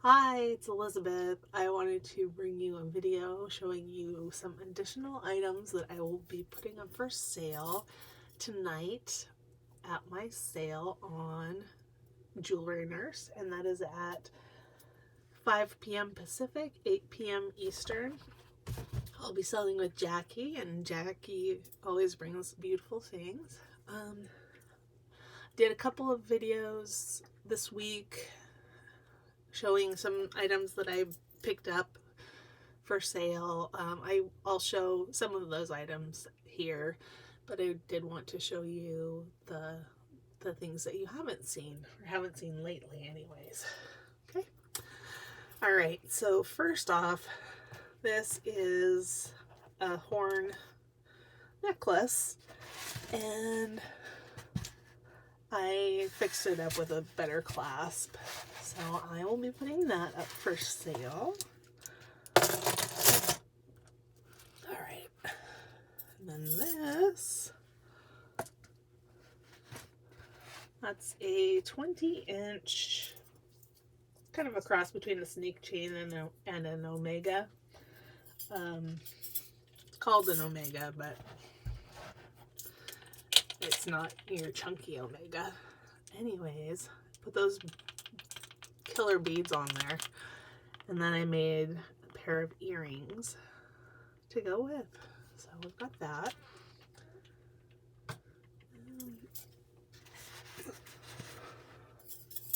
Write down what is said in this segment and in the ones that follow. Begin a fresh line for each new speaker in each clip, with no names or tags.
Hi, it's Elizabeth. I wanted to bring you a video showing you some additional items that I will be putting up for sale tonight at my sale on Jewelry Nurse, and that is at 5 p.m. Pacific, 8 p.m. Eastern. I'll be selling with Jackie, and Jackie always brings beautiful things. Did a couple of videos this week showing some items that I picked up for sale. I'll show some of those items here, but I did want to show you the things that you haven't seen, or haven't seen lately anyways. Okay. All right, so first off, this is a horn necklace, and I fixed it up with a better clasp, so I will be putting that up for sale. Alright, and then this, that's a 20-inch, kind of a cross between a snake chain and an omega. It's called an omega, but it's not your chunky omega. Anyways, put those killer beads on there, and then I made a pair of earrings to go with. So we've got that.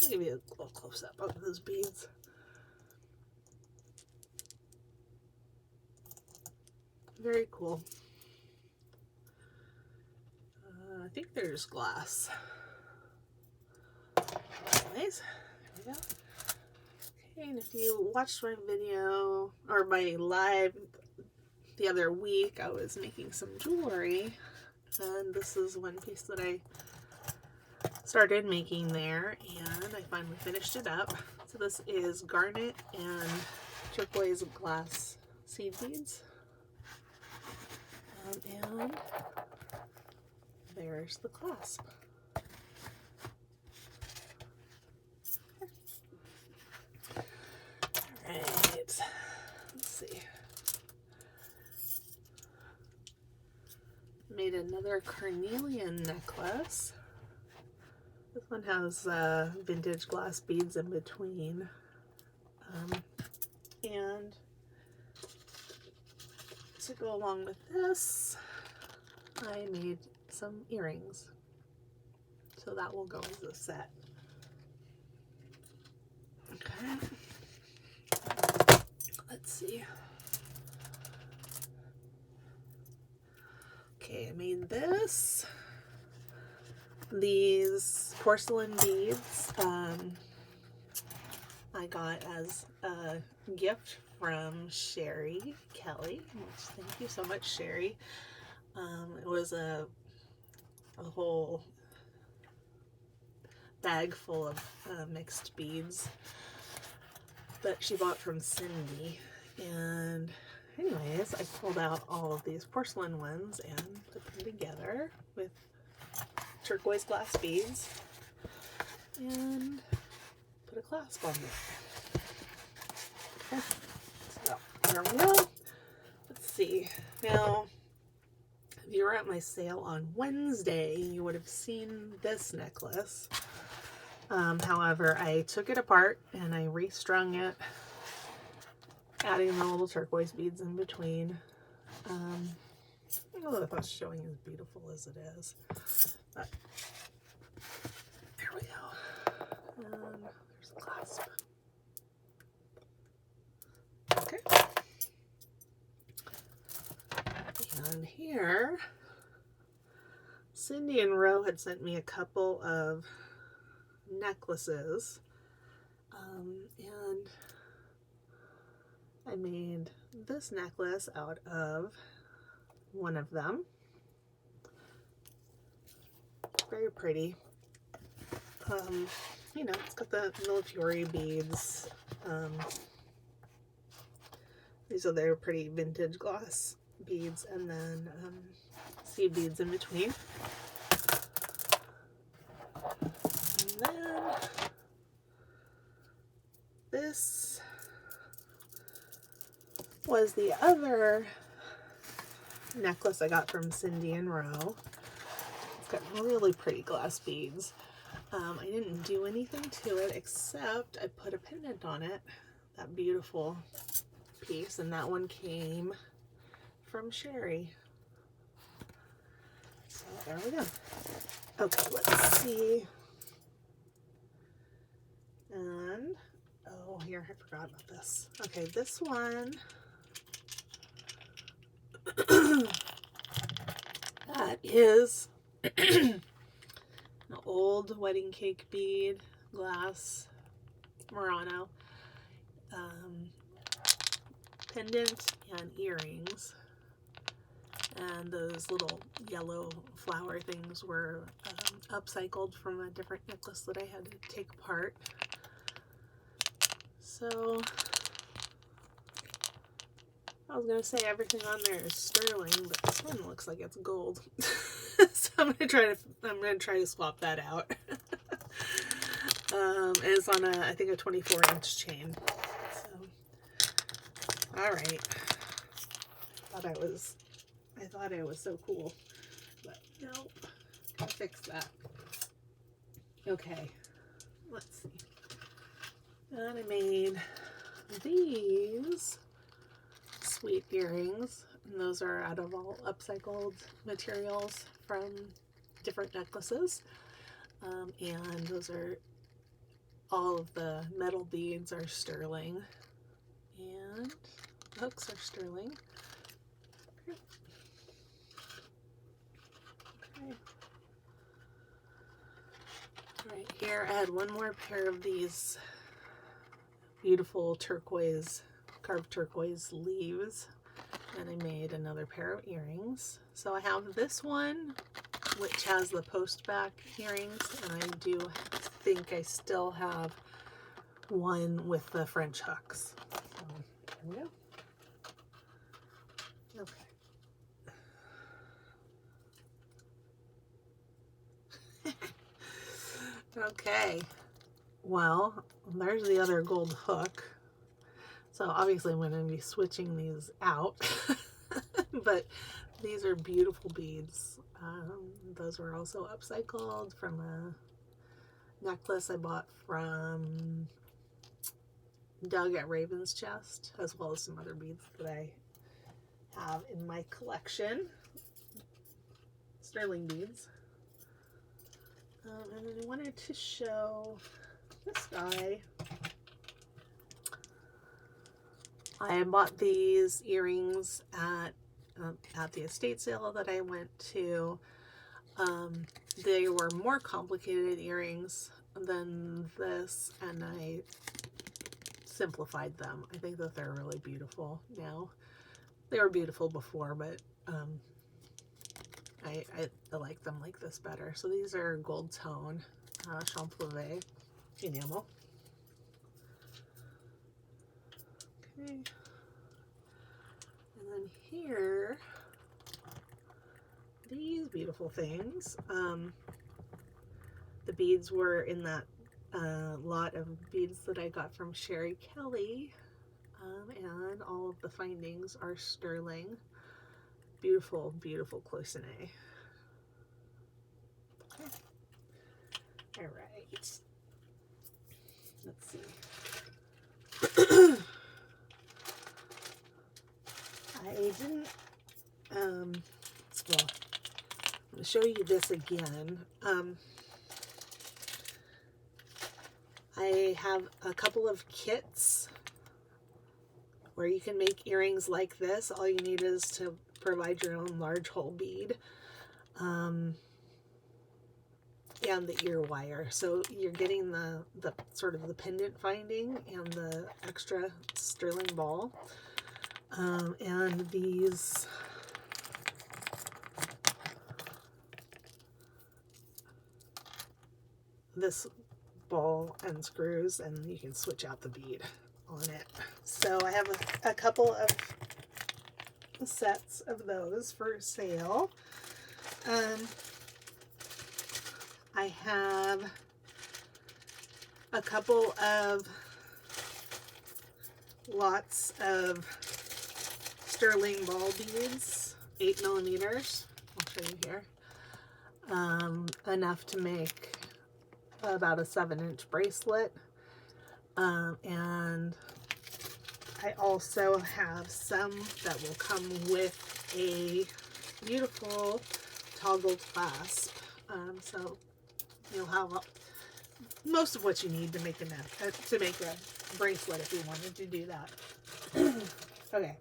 I'll give you a little close up of those beads. Very cool. I think there's glass. Anyways, there we go. Okay, and if you watched my video or my live the other week, I was making some jewelry, and this is one piece that I started making there, and I finally finished it up. So this is garnet and turquoise glass seed beads, and there's the clasp. Alright, let's see. Made another carnelian necklace. This one has vintage glass beads in between. And to go along with this, I made some earrings. So that will go as a set. Okay. Let's see. Okay, I made this. These porcelain beads I got as a gift from Sherry Kelly, which thank you so much, Sherry. It was a whole bag full of mixed beads that she bought from Cindy, and anyways, I pulled out all of these porcelain ones and put them together with turquoise glass beads and put a clasp on there. Okay, so there we go. Let's see. Now, if you were at my sale on Wednesday, you would have seen this necklace. However, I took it apart and I restrung it, adding the little turquoise beads in between. I don't know if I was showing as beautiful as it is, but there we go. And there's the clasp. Okay. And here, Cindy and Ro had sent me a couple of necklaces, and I made this necklace out of one of them. Very pretty. You know, it's got the military beads. These are their pretty vintage glass beads, and then seed beads in between. And then this was the other necklace I got from Cindy and Roe. It's got really pretty glass beads. I didn't do anything to it except I put a pendant on it, that beautiful piece, and that one came from Sherry. So there we go. Okay, let's see. And, oh, here, I forgot about this. Okay, this one, that is an old wedding cake bead, glass, Murano, pendant and earrings. And those little yellow flower things were upcycled from a different necklace that I had to take apart. So I was gonna say everything on there is sterling, but this one looks like it's gold. So I'm gonna try to swap that out. And it's on I think a 24-inch chain. So, all right. I thought it was so cool, but nope. Gotta fix that. Okay, let's see. And I made these sweet earrings, and those are out of all upcycled materials from different necklaces. And those are, all of the metal beads are sterling, and hooks are sterling. Okay. Right here, I had one more pair of these beautiful turquoise, carved turquoise leaves, and I made another pair of earrings. So I have this one, which has the post back earrings, and I do think I still have one with the French hooks. So there we go. Okay. Okay. Well, there's the other gold hook. So obviously I'm going to be switching these out. But these are beautiful beads. Those were also upcycled from a necklace I bought from Doug at Raven's Chest, as well as some other beads that I have in my collection. Sterling beads. And then I wanted to show this guy. I bought these earrings at the estate sale that I went to. They were more complicated earrings than this, and I simplified them. I think that they're really beautiful now. They were beautiful before, but I like them like this better. So these are gold tone champleve enamel. Okay. And then here, these beautiful things. The beads were in that lot of beads that I got from Sherry Kelly. And all of the findings are sterling. Beautiful, beautiful cloisonne. Okay. All right. Let's see. I didn't, well, I'm going to show you this again. I have a couple of kits where you can make earrings like this. All you need is to provide your own large hole bead and the ear wire. So you're getting the sort of the pendant finding and the extra sterling ball. And these this ball and screws, and you can switch out the bead on it. So I have a couple of sets of those for sale. I have a couple of lots of sterling ball beads, 8mm. I'll show you here. Enough to make about a 7-inch bracelet. And I also have some that will come with a beautiful toggle clasp. So you'll have most of what you need to make a bracelet if you wanted to do that. Okay.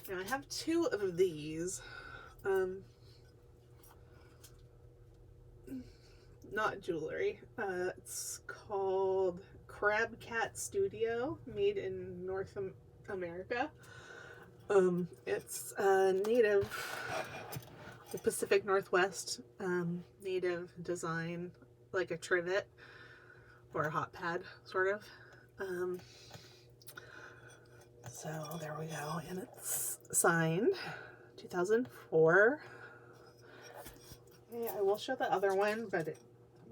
Now I have 2 of these. Not jewelry. It's called Crab Cat Studio, made in North America. It's native, the Pacific Northwest, native design, like a trivet or a hot pad, sort of. So there we go, and it's signed 2004. Okay, I will show the other one, but it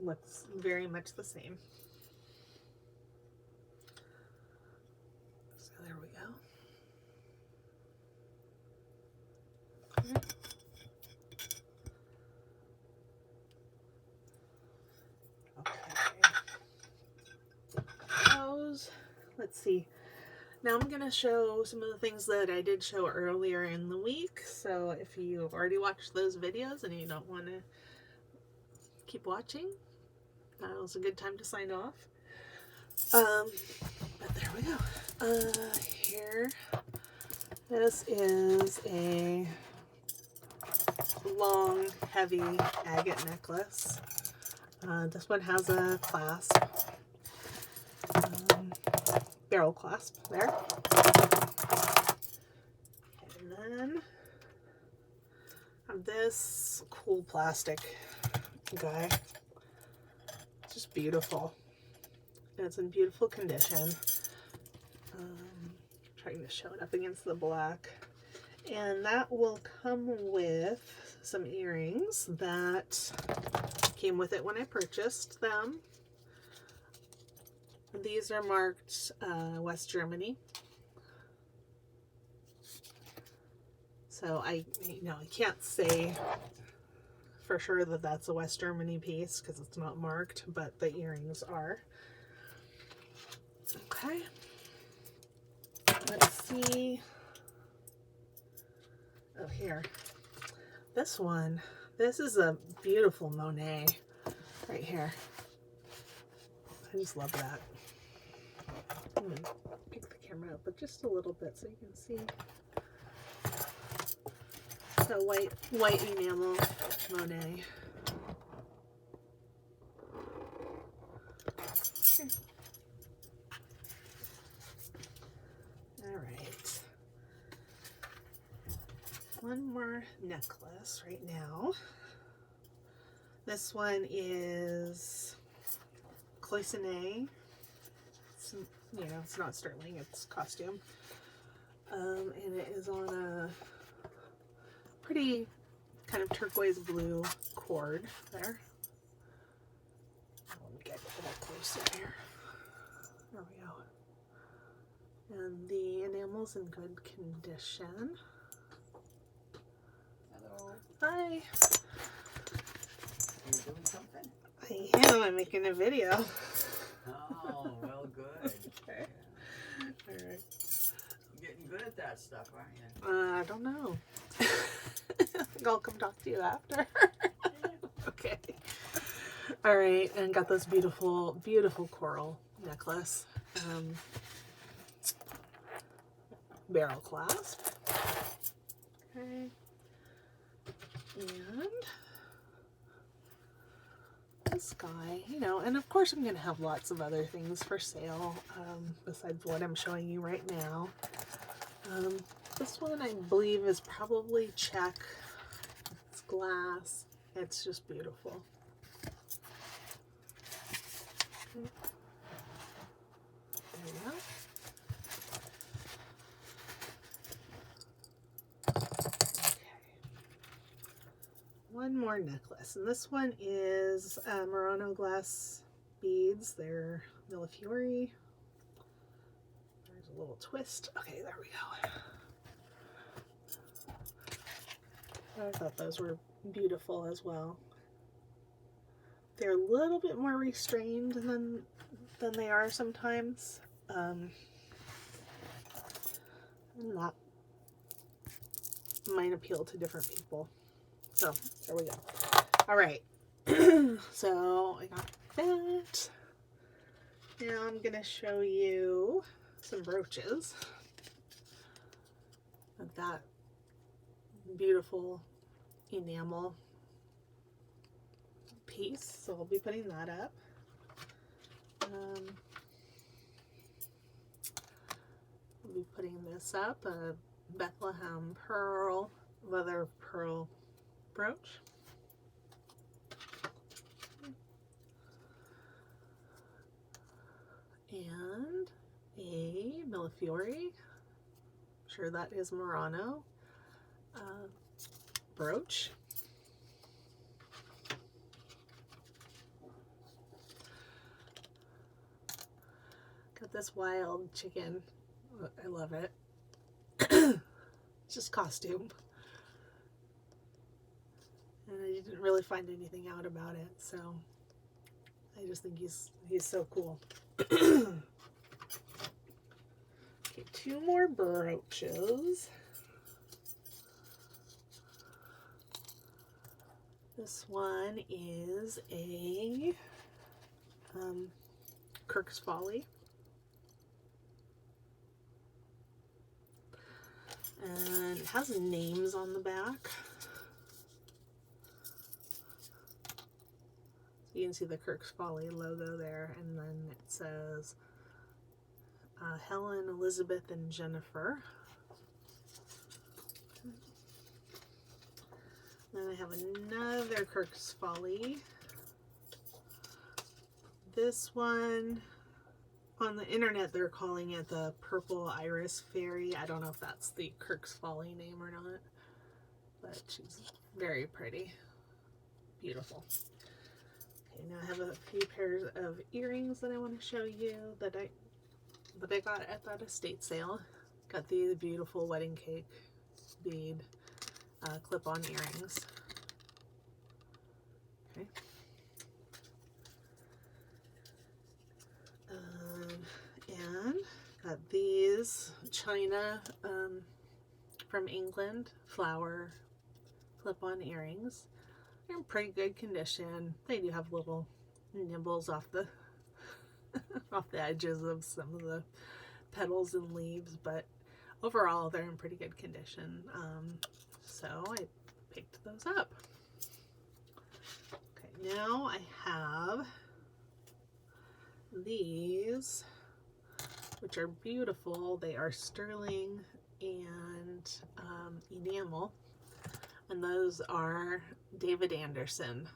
looks very much the same. So there we go. Let's see. Now I'm going to show some of the things that I did show earlier in the week. So if you've already watched those videos and you don't want to keep watching, that was a good time to sign off. But there we go. Here, this is a long, heavy agate necklace. This one has a clasp. Barrel clasp there. And then I have this cool plastic guy. It's just beautiful. It's in beautiful condition. Trying to show it up against the black. And that will come with some earrings that came with it when I purchased them. These are marked West Germany. So I can't say for sure that that's a West Germany piece because it's not marked, but the earrings are. Okay. Let's see. Oh, here. This one. This is a beautiful Monet right here. I just love that. I'm going to pick the camera up but just a little bit so you can see. So white enamel Monet. Okay. All right. One more necklace right now. This one is Cloisonné. It's not sterling, it's costume. And it is on a pretty kind of turquoise blue cord there. Let me get a little closer here. There we go. And the enamel's in good condition.
Hello.
Hi.
Are you doing something?
I am. I'm making a video.
Oh, well, good.
Okay.
Yeah.
All right.
You're getting good at that stuff, aren't you?
I don't know. I think I'll come talk to you after. Okay. All right, and got this beautiful, beautiful coral necklace. Barrel clasp. Okay. And this guy, and of course I'm going to have lots of other things for sale besides what I'm showing you right now. This one I believe is probably check. It's glass. It's just beautiful. Okay. There we go. One more necklace, and this one is Murano glass beads. They're Millefiori. There's a little twist. Okay, there we go. I thought those were beautiful as well. They're a little bit more restrained than they are sometimes. And that might appeal to different people. So there we go. All right. So I got that. Now I'm gonna show you some brooches. I've got beautiful enamel piece, so I'll be putting that up. I'll be putting this up, a Bethlehem pearl, leather pearl brooch. And a Millefiori, I'm sure that is Murano, brooch. Got this wild chicken. I love it. It's just costume. And I didn't really find anything out about it, so I just think he's so cool. Okay, 2 more brooches. This one is a Kirk's Folly. And it has names on the back. So you can see the Kirk's Folly logo there, and then it says Helen, Elizabeth, and Jennifer. Then I have another Kirk's Folly. This one, on the internet, they're calling it the Purple Iris Fairy. I don't know if that's the Kirk's Folly name or not, but she's very pretty. Beautiful. Okay, now I have a few pairs of earrings that I want to show you that I got at that estate sale. Got these beautiful wedding cake bead clip-on earrings. Okay. And got these china from England flower clip-on earrings. They're in pretty good condition. They do have little nibbles off the off the edges of some of the petals and leaves, but overall they're in pretty good condition. So I picked those up. Okay, now I have these, which are beautiful. They are sterling and enamel, and those are David Anderson.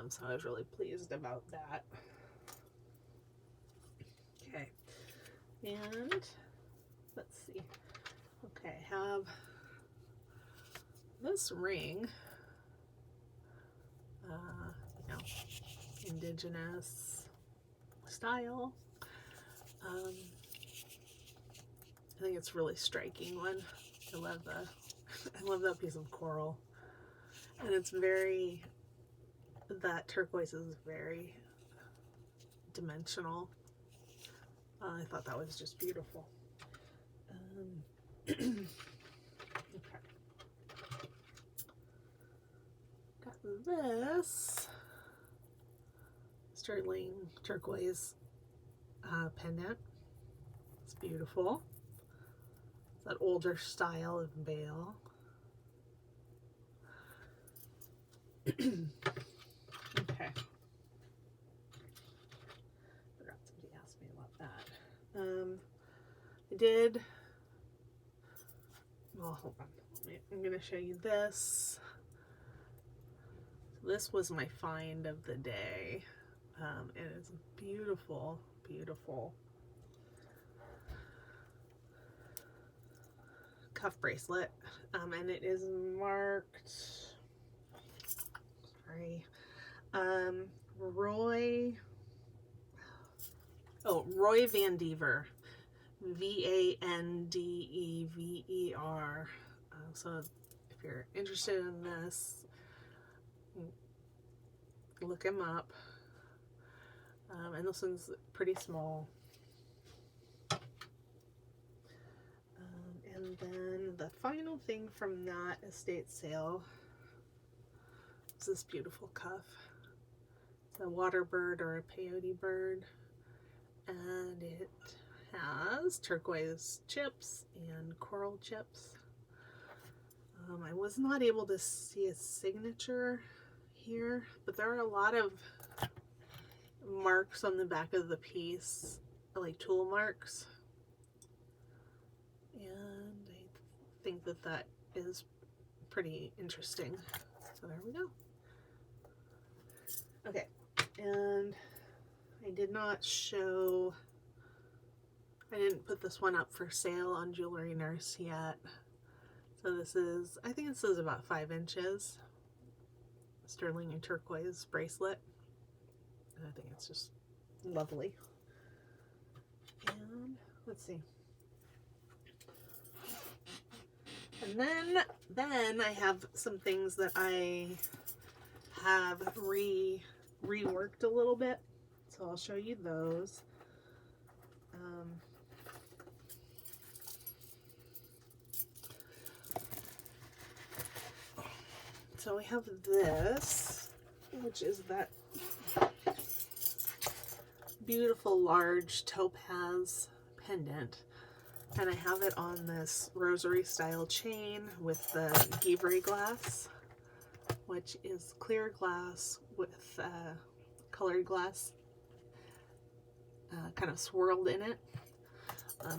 So I was really pleased about that. Okay, and let's see. Okay, I have this ring, you know, indigenous style. I think it's a really striking one. I love that piece of coral, and it's very, that turquoise is very dimensional. I thought that was just beautiful. Okay. Got this sterling turquoise pendant. It's beautiful. It's that older style of veil. Okay. Forgot somebody asked me about that. I did. Well, hold on. I'm going to show you this. This was my find of the day. It is a beautiful, beautiful cuff bracelet, and it is marked, sorry, Oh, Roy Van Dever. Vandever. So if you're interested in this, look him up. And this one's pretty small. And then the final thing from that estate sale is this beautiful cuff. It's a water bird or a peyote bird. And it has turquoise chips and coral chips. I was not able to see a signature here, but there are a lot of marks on the back of the piece, like tool marks. And I think that that is pretty interesting. So there we go. Okay, and I didn't put this one up for sale on Jewelry Nurse yet. So this is, I think this is about 5 inches. Sterling and turquoise bracelet. And I think it's just lovely. And let's see. And then I have some things that I have reworked a little bit. So I'll show you those. So we have this, which is that beautiful large topaz pendant, and I have it on this rosary style chain with the Givre glass, which is clear glass with colored glass kind of swirled in it.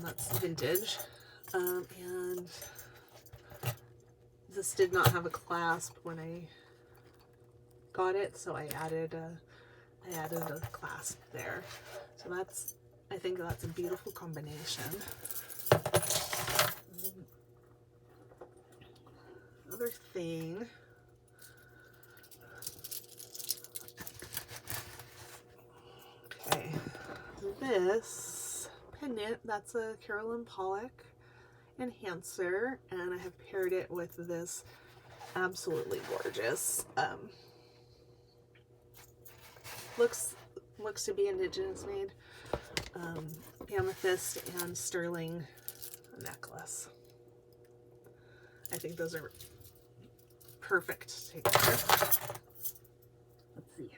That's vintage. And this did not have a clasp when I got it, so I added a clasp there. So that's, I think that's a beautiful combination. Other thing, okay, this pendant, that's a Carolyn Pollock enhancer, and I have paired it with this absolutely gorgeous looks to be indigenous made amethyst and sterling necklace. I think those are perfect together. Let's see.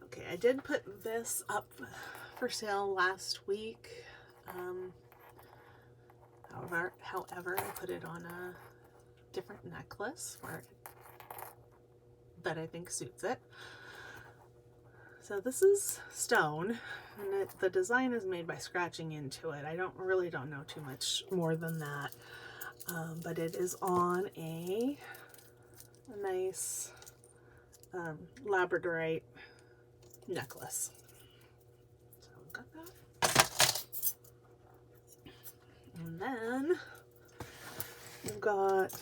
Okay, I did put this up for sale last week. However, I put it on a different necklace that I think suits it. So this is stone, and the design is made by scratching into it. I really don't know too much more than that, but it is on a nice labradorite necklace. So I've got that. And then we've got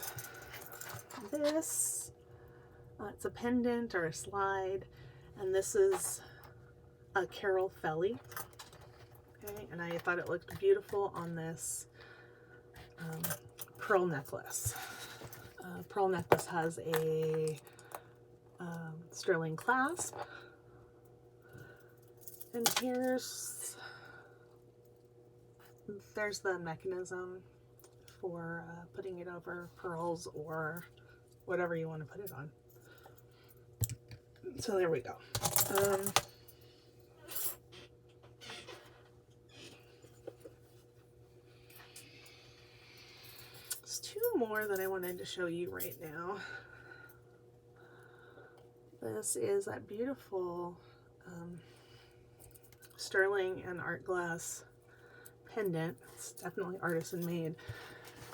this. It's a pendant or a slide, and this is a Carol Felly. Okay, and I thought it looked beautiful on this pearl necklace. Pearl necklace has a sterling clasp, and there's the mechanism for putting it over pearls or whatever you want to put it on. So there we go. There's 2 more that I wanted to show you right now. This is that beautiful sterling and art glass pendant. It's definitely artisan made,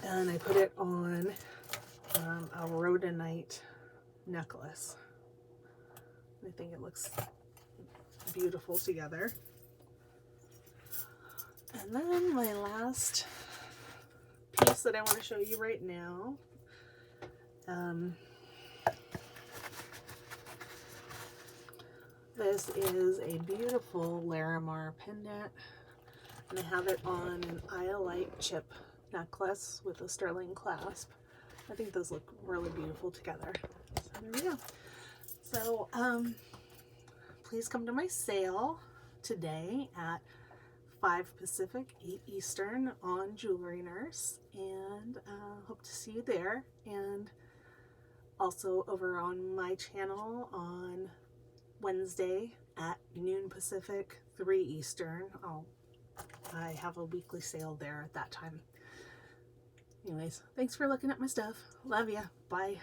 and I put it on a rhodonite necklace. I think it looks beautiful together. And then my last piece that I want to show you right now This is a beautiful Larimar pendant, and I have it on an iolite chip necklace with a sterling clasp. I think those look really beautiful together. So there we go. So please come to my sale today at 5 Pacific, 8 Eastern on Jewelry Nurse, and hope to see you there. And also over on my channel on Wednesday at noon Pacific, 3 Eastern. I have a weekly sale there at that time. Anyways, thanks for looking at my stuff. Love ya. Bye.